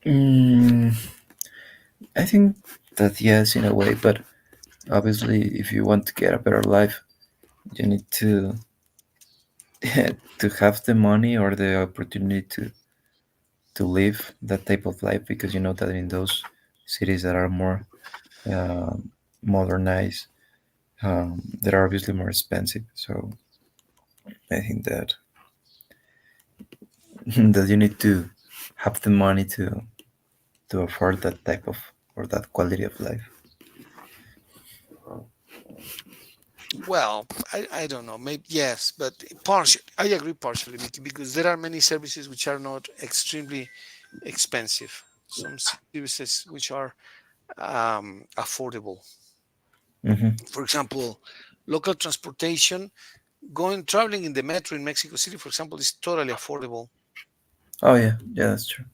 Mm, I think that yes, in a way, but obviously, if you want to get a better life, you need to to have the money or the opportunity to live that type of life because you know that in those cities that are more modernized, they're obviously more expensive. So I think that that you need to have the money to afford that type of or that quality of life. Well, I don't know. Maybe yes, but partially. I agree partially, Mickey, because there are many services which are not extremely expensive. Some services which are affordable. Hmm. For example, local transportation, going traveling in the metro in Mexico City, for example, is totally affordable. Oh yeah, yeah, that's true.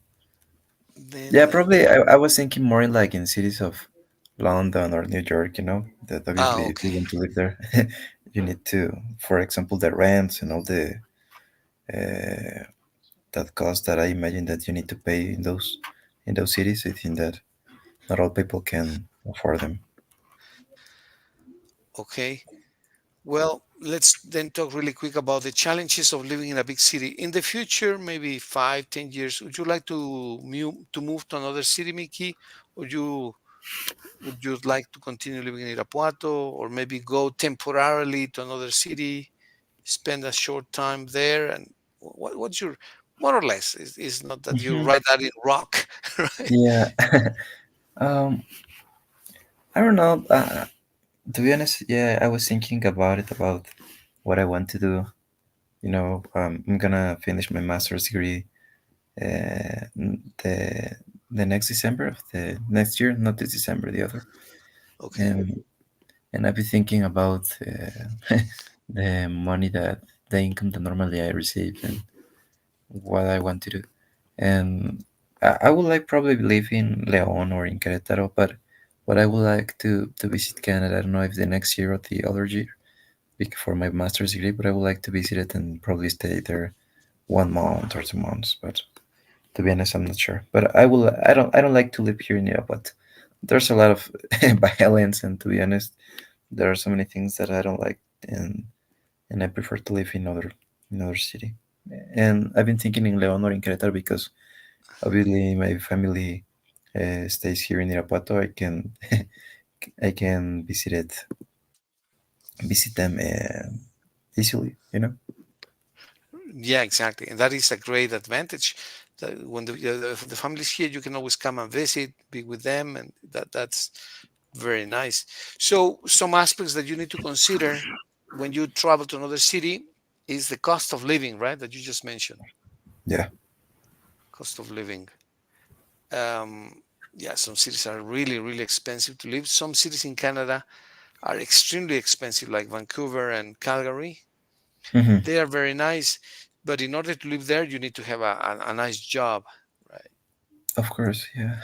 Yeah, Then probably I was thinking more in like in cities of London or New York, you know, that obviously if you okay, want to live there, you need to, for example, the rents and all the uh, that cost that I imagine that you need to pay in those cities. I think that not all people can afford them. okay. Well, let's then talk really quick about the challenges of living in a big city. In the future, maybe 5, 10 years, would you like to move to another city, Mickey? Would you would you like to continue living in Irapuato, or maybe go temporarily to another city, spend a short time there, and what's your more or less? Is not that you Hmm. write that in rock, right? Yeah, um, I don't know. To be honest, yeah, I was thinking about it about what I want to do. You know, I'm gonna finish my master's degree the next December of the next year, not this December, the other. Okay, And I've been thinking about the money that the income that normally I receive and what I want to do. And I would like probably live in Leon or in Querétaro, but I would like to visit Canada. I don't know if the next year or the other year, for my master's degree, but I would like to visit it and probably stay there 1 month or 2 months. But to be honest, I'm not sure. But I will. I don't like to live here in Europe. But there's a lot of violence, and to be honest, there are so many things that I don't like, and I prefer to live in other city. And I've been thinking in León or in Querétaro because obviously my family stays here in Irapuato. I can visit them easily. You know. Yeah, exactly, and that is a great advantage. That when the family's here, you can always come and visit, be with them, and that's very nice. So some aspects that you need to consider when you travel to another city is the cost of living, right? That you just mentioned. Yeah. Cost of living. Yeah, some cities are really, really expensive to live. Some cities in Canada are extremely expensive, like Vancouver and Calgary. Hmm. They are very nice, but in order to live there, you need to have a nice job, right? Of course. Yeah.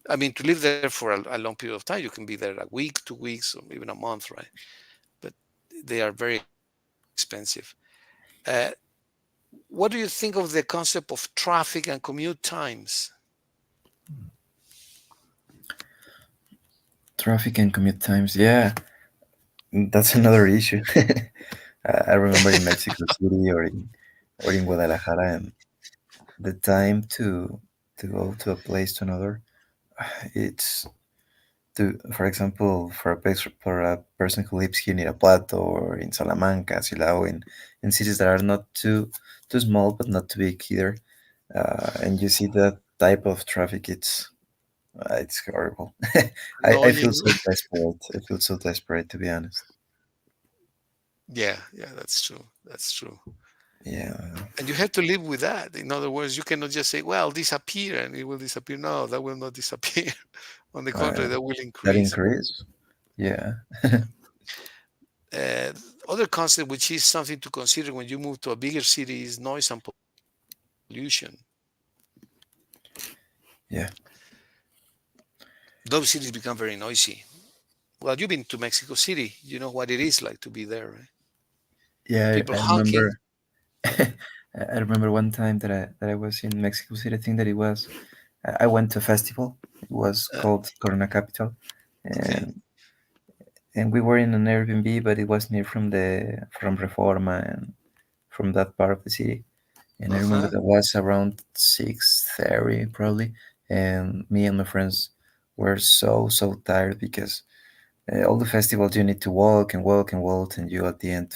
I mean, to live there for a long period of time, you can be there a week, 2 weeks, or even a month, right? But they are very expensive. Uh, what do you think of the concept of traffic and commute times? Traffic and commute times. Yeah, that's another issue. I remember in Mexico City or in Guadalajara, and the time to go to a place to another, it's to, for example, for a person who lives here in Irapuato or in Salamanca, Silao, in cities that are not too small but not too big either, and you see that type of traffic, it's horrible. I feel Annoying. so desperate. I feel so desperate, to be honest. Yeah, yeah, that's true. That's true. Yeah, And you have to live with that. In other words, you cannot just say, well, disappear and it will disappear. No, that will not disappear. On the uh, contrary, that will that increase. increase. Yeah, Uh, Other concept, which is something to consider when you move to a bigger city, is noise and pollution. yeah, Those cities become very noisy. Well, you've been to Mexico City. You know what it is like to be there, right? yeah. People I honking. remember. I remember one time that I was in Mexico City. I think that it was. I went to a festival. It was Uh, called Corona Capital, okay. and we were in an Airbnb, but it was near from Reforma and from that part of the city. And I remember Uh-huh. that was around 6:30 probably, and me and my friends were so tired because all the festivals you need to walk and walk and walk, and you at the end,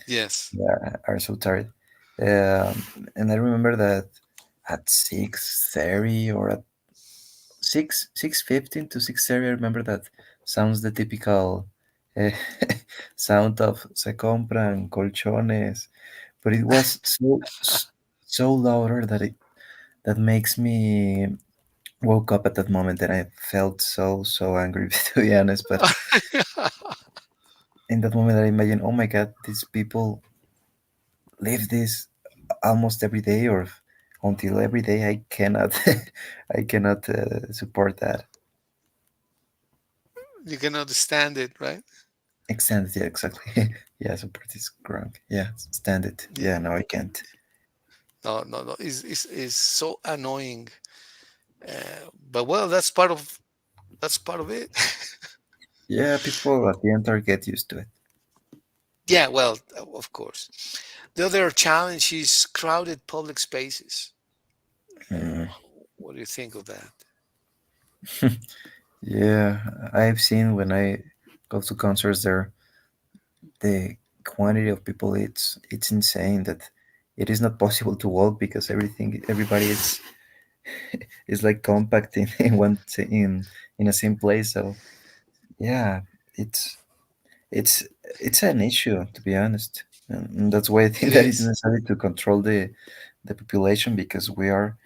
Yes. yeah, are so tired. And I remember that at 6:30 or at 6:15 to 6:30, I remember that sounds the typical uh, sound of se compran colchones, but it was so louder that that makes me woke up at that moment, and I felt so angry to be honest. But in that moment, I imagine, oh my god, these people live this almost every day, or until every day. I cannot, I cannot support that. You cannot stand it, right? Extend it, yeah, exactly. Yeah, support is wrong. Yeah, stand it. Yeah. Yeah, no, I can't. No, no, no. It's so annoying. But well, that's part of it. Yeah, people at the end are get used to it. Yeah, well, of course. The other challenge is crowded public spaces. Mm. What do you think of that? Yeah, I've seen when I go to concerts there, the quantity of people, it's insane that it is not possible to walk because everybody is like compact in in a same place. So yeah, it's it's it's an issue, to be honest, and that's why I think It that it's is. necessary to control the population because we are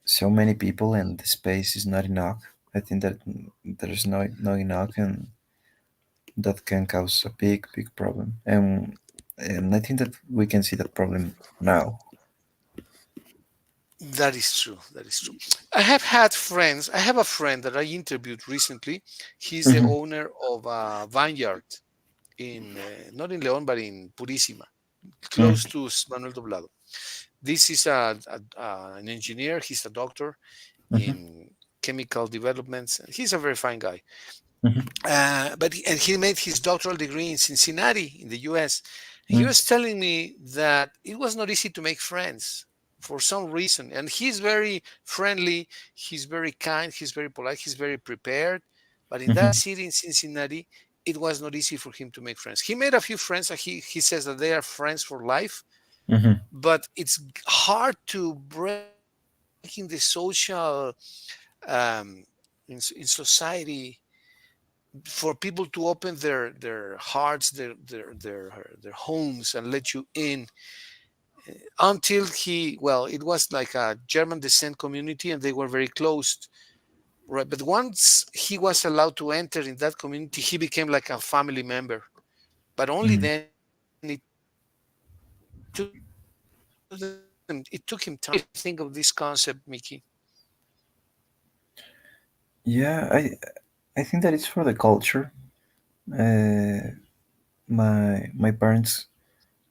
so many people and the space is not enough. I think that there's no enough, and that can cause a big problem. And I think that we can see that problem now. That is true. That is true. I have had friends. I have a friend that I interviewed recently. He's the Hmm. owner of a vineyard. in not in León, but in Purísima, Mm, close to Manuel Doblado. This is an engineer. He's a doctor mhm, in chemical developments. He's a very fine guy. mhm, And he made his doctoral degree in Cincinnati, in the U.S. He mm, was telling me that it was not easy to make friends for some reason. And he's very friendly. He's very kind. He's very polite. He's very prepared. But in that mhm, city in Cincinnati, it was not easy for him to make friends. He made a few friends. He says that they are friends for life, mhm. but it's hard to break in the social um, in society for people to open their hearts, their homes, and let you in. Until he, well, it was like a German descent community, and they were very close, right? But once he was allowed to enter in that community, he became like a family member. But only Mm. then it took him time. What do you think of this concept, Mickey? Yeah, I think that it's for the culture. Uh, my parents,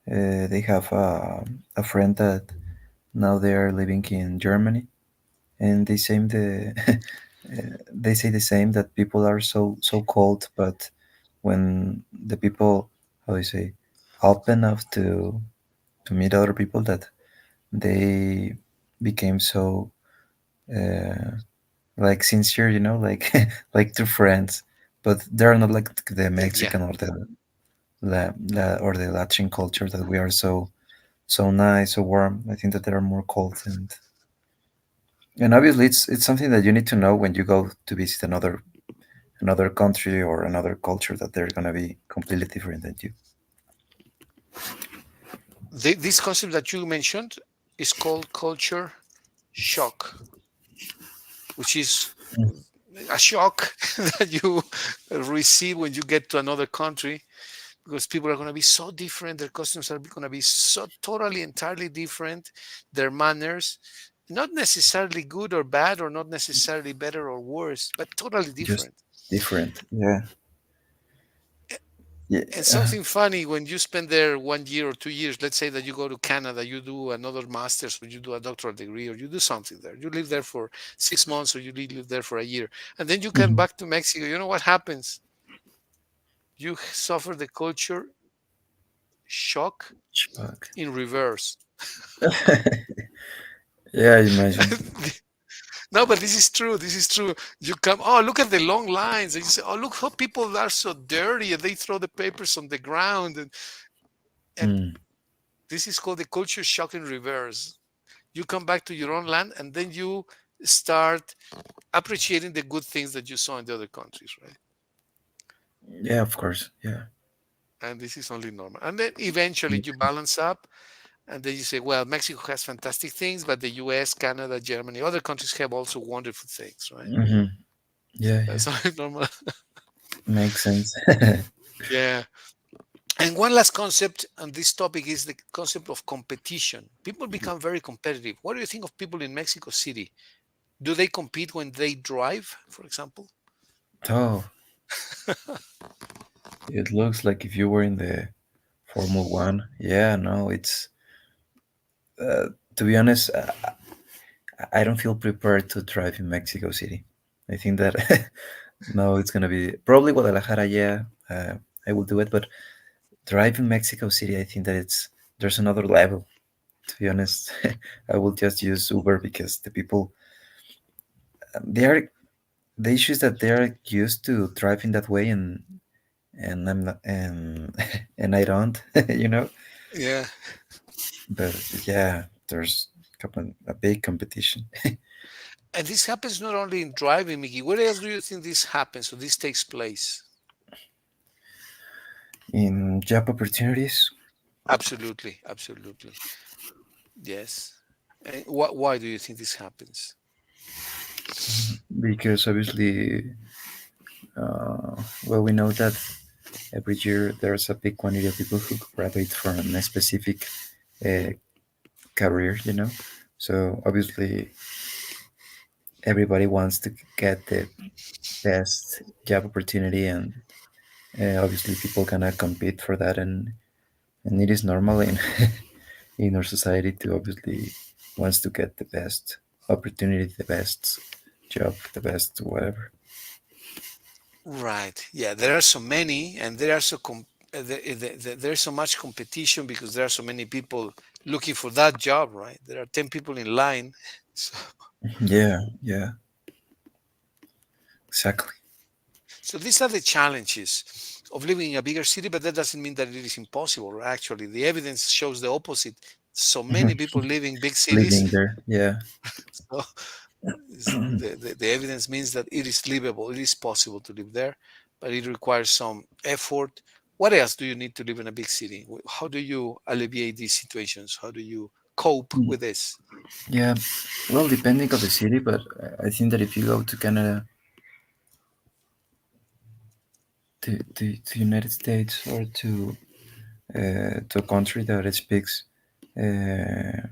they have a friend that now they are living in Germany, and they say the same, that people are so cold, but when the people, how do you say, open enough to meet other people, that they became so uh, like sincere, like like two friends, but they're not like the Yeah. Mexican or or the Latin culture, that we are so nice, so warm. I think that they are more cold, and obviously it's something that you need to know when you go to visit another country or another culture, that they're gonna be completely different than you. This concept that you mentioned is called culture shock, which is a shock that you receive when you get to another country, because people are going to be so different. Their customs are going to be so totally, entirely different. Their manners, not necessarily good or bad, or not necessarily better or worse, but totally Just different. different. Yeah. Yeah. And something funny, when you spend there 1 year or 2 years, let's say that you go to Canada, you do another master's, or you do a doctoral degree, or you do something there. You live there for 6 months, or you live there for a year. And then you come Mhm. back to Mexico. You know what happens? You suffer the culture shock Fuck. in reverse. Yeah, I imagine. No, but this is true. This is true. You come, oh, look at the long lines. And you say, oh, look how people are so dirty, and they throw the papers on the ground. And Mm. this is called the culture shock in reverse. You come back to your own land, and then you start appreciating the good things that you saw in the other countries, right? Yeah, of course. Yeah. And this is only normal. And then eventually you balance up, and then you say, well, Mexico has fantastic things, but the US, Canada, Germany, other countries have also wonderful things, right? Hmm. Yeah, yeah. That's only normal. Makes sense. Yeah. And one last concept on this topic is the concept of competition. People become very competitive. What do you think of people in Mexico City? Do they compete when they drive, for example? Oh, it looks like if you were in the Formula One. Yeah, no, it's to be honest, I don't feel prepared to drive in Mexico City. I think that no, it's gonna be probably Guadalajara. Yeah, I will do it, but drive in Mexico City, I think that there's another level. To be honest, I will just use Uber, because the people, they are the issues that they are used to driving that way, and I'm not, and and I don't, you know. Yeah. But yeah, there's a big competition And this happens not only in driving, Mickey. Where else do you think this happens or this takes place? in job opportunities, Absolutely. Absolutely. Yes. And why do you think this happens? because obviously, well, we know that every year there's a big quantity of people who graduate from a specific uh, career, So obviously, everybody wants to get the best job opportunity, Obviously, people cannot compete for that, and it is normal in in our society to obviously wants to get the best opportunity, the best job, the best whatever. Right. Yeah, there are so many, and there are there's so much competition because there are so many people looking for that job, right? There are 10 people in line. So, Yeah, yeah, exactly. so these are the challenges of living in a bigger city, but that doesn't mean that it is impossible. Right? Actually, the evidence shows the opposite. So many people live in big cities. Living there, yeah. So the evidence means that it is livable. It is possible to live there, but it requires some effort. What else do you need to live in a big city? How do you alleviate these situations? How do you cope with this? Yeah, well, depending on the city, but I think that if you go to Canada, to United States, or to a country that it speaks uh,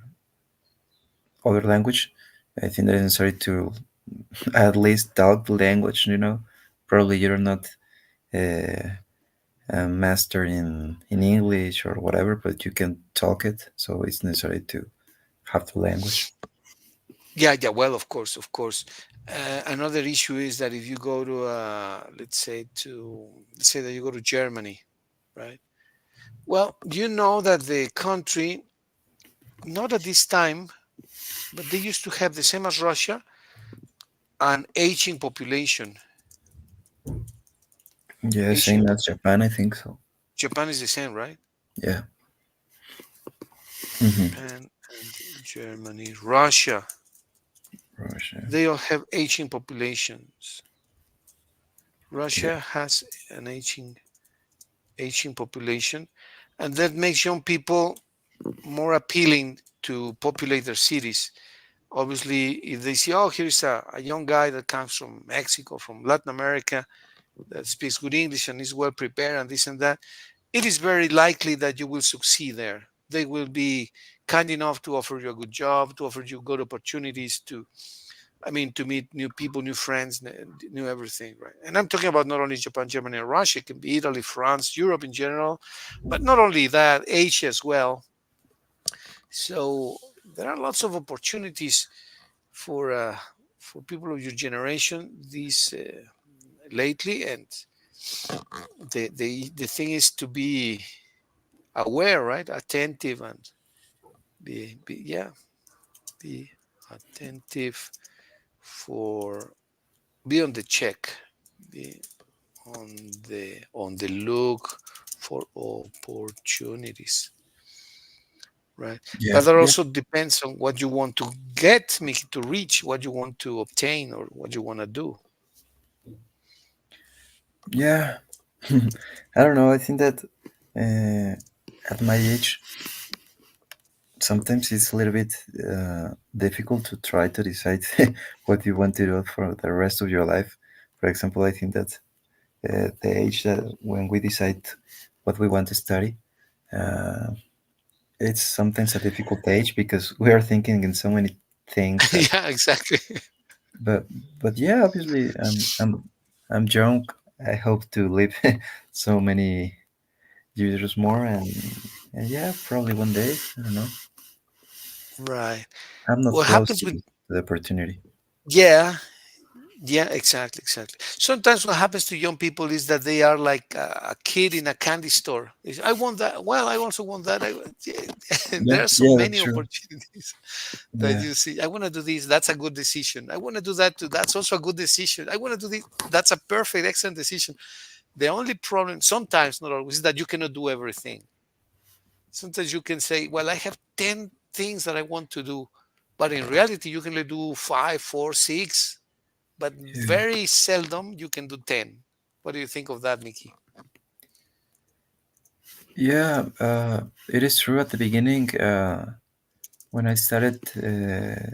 other language, I think that it's necessary to at least talk the language. Probably you're not uh, a master in English or whatever, but you can talk it, so it's necessary to have the language. Yeah, yeah. Well, of course, of course. Another issue is that if you go to, let's say that you go to Germany, right? Well, you know that the country, not at this time, but they used to have the same as Russia, an aging population. Yeah, Aging same as Japan, I think so. Japan is the same, right? Yeah. Hmm. Japan and Germany, Russia, Russia. they all have aging populations. Yeah. Russia has an aging population, and that makes young people more appealing to populate their cities. Obviously, if they see, oh, here's a young guy that comes from Mexico, from Latin America, that speaks good English and is well prepared and this and that, it is very likely that you will succeed there. They will be kind enough to offer you a good job, to offer you good opportunities to, I mean, to meet new people, new friends, new everything, right? And I'm talking about not only Japan, Germany, and Russia. It can be Italy, France, Europe in general, but not only that, Asia as well. So there are lots of opportunities for uh, for people of your generation these lately, and the thing is to be aware, right? Attentive and yeah, be attentive for be on the check, be on the look for opportunities, right? Yeah. But that Yeah. also depends on what you want to get, Mickey, to reach, what you want to obtain, or what you want to do. Yeah. I don't know. I think that at my age, sometimes it's a little bit difficult to try to decide what you want to do for the rest of your life. For example, I think that the age that when we decide what we want to study, uh, it's sometimes a difficult age because we are thinking in so many things that. Yeah, exactly. But yeah, obviously, I'm young. I hope to live so many years more, and yeah, probably one day. I don't know. Right. I'm not What close happens to with the opportunity. yeah, yeah, exactly, exactly. Sometimes what happens to young people is that they are like a kid in a candy store. I want that. Well, I also want that. Yeah. And Yeah, there are so yeah, that's many true. opportunities that Yeah, you see. I want to do this. That's a good decision. I want to do that too. That's also a good decision. I want to do this. That's a perfect, excellent decision. The only problem, sometimes, not always, is that you cannot do everything. Sometimes you can say, well, I have 10 things that I want to do. But in reality, you can only do five, four, six, but yeah, very seldom you can do 10. What do you think of that, Mickey? yeah. It is true. At the beginning, when I started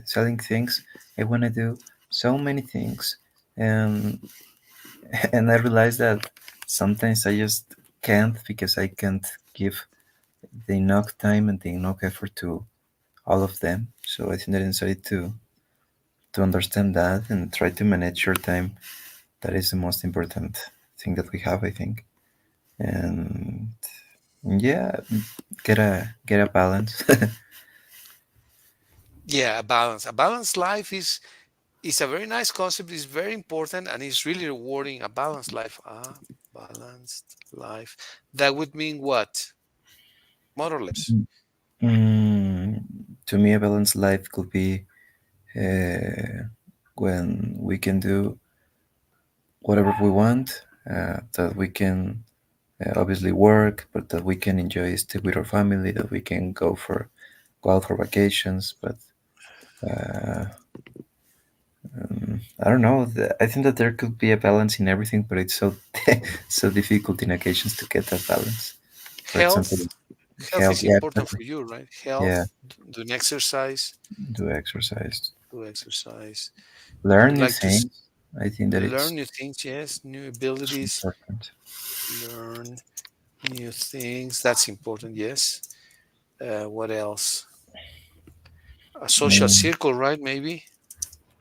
selling things, I want to do so many things, and and I realized that sometimes I just can't because I can't give the enough time and the enough effort to all of them. So I think that inside to understand that and try to manage your time. That is the most important thing that we have, I think. and yeah, get a balance. Yeah, a balance. A balanced life is a very nice concept. It's very important and it's really rewarding. A balanced life. A balanced life. That would mean what? More or less. mm, to me, a balanced life could be when we can do whatever we want, that we can obviously work, but that we can enjoy stay with our family, that we can go out for vacations. But uh, I don't know. I think that there could be a balance in everything, but it's so so difficult in occasions to get that balance. For example, Health. Health health. is Yeah, important exactly. for you, right? Yeah, Health, doing exercise, do exercise, do exercise. You learn would new like to things. I think that learn it's new things, yes, new abilities, important. learn new things. That's important, yes. What else? A social Mm, circle, right? Maybe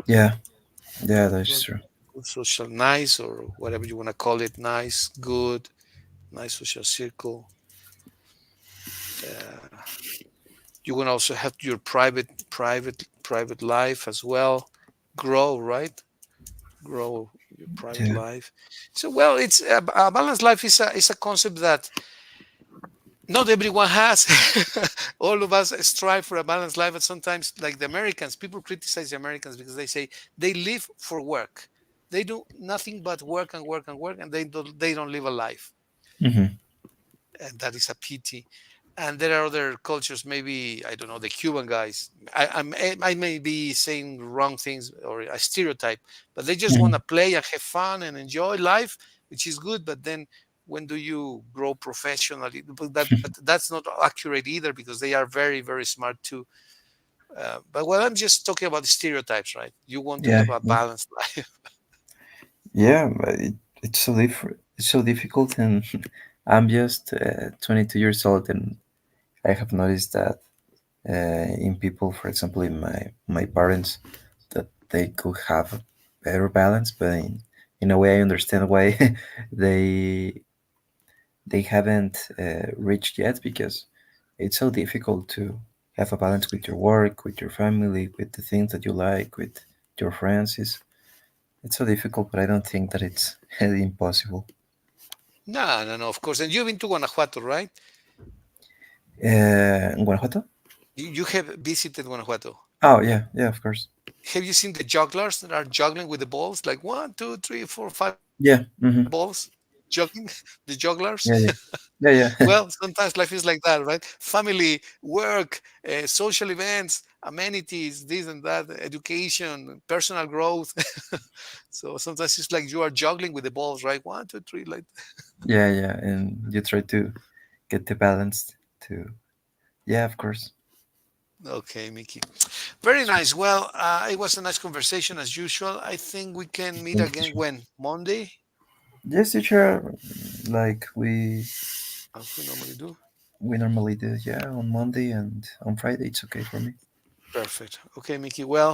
yeah, yeah, to that's a true. good social, nice or whatever you want to call it, nice, good, nice social circle. Uh, you want to also have your private life as well. Grow, right? Grow your private Yeah. life. So, well, it's a balanced life is a concept that not everyone has. All of us strive for a balanced life, but sometimes, like the Americans, people criticize the Americans because they say they live for work. They do nothing but work and work and work, and they don't live a life, Hmm. and that is a pity. And there are other cultures, maybe I don't know, the Cuban guys. I may be saying wrong things or a stereotype, but they just want Hmm. to play and have fun and enjoy life, which is good. But then, when do you grow professionally? But that's not accurate either because they are very very smart too. But well, I'm just talking about the stereotypes, right? You want to Yeah, have a yeah, balanced life. yeah. But it's so it's so difficult, and I'm just 22 years old, and I have noticed that in people, for example, in my parents, that they could have a better balance, but in a way, I understand why they they haven't reached yet, because it's so difficult to have a balance with your work, with your family, with the things that you like, with your friends. It's so difficult, but I don't think that it's impossible. No, no, no. Of course, and you've been to Guanajuato, right? In Guanajuato? You have visited Guanajuato. Oh yeah, yeah, of course. Have you seen the jugglers that are juggling with the balls? Like one, two, three, four, five Yeah. balls Hmm. juggling, the jugglers. Yeah, yeah, yeah, Well, yeah, sometimes life is like that, right? Family, work, social events, amenities, this and that, education, personal growth. So sometimes it's like you are juggling with the balls, right? One, two, three, like. yeah, yeah. And you try to get the balance to. Yeah, of course. Okay, Mickey. Very nice. Well, it was a nice conversation as usual. I think we can meet Thank you, again teacher. when Monday, Yes, teacher. Like as we normally do. we normally do. Yeah, on Monday and on Friday, it's okay for me. Perfect. Okay, Mickey. Well,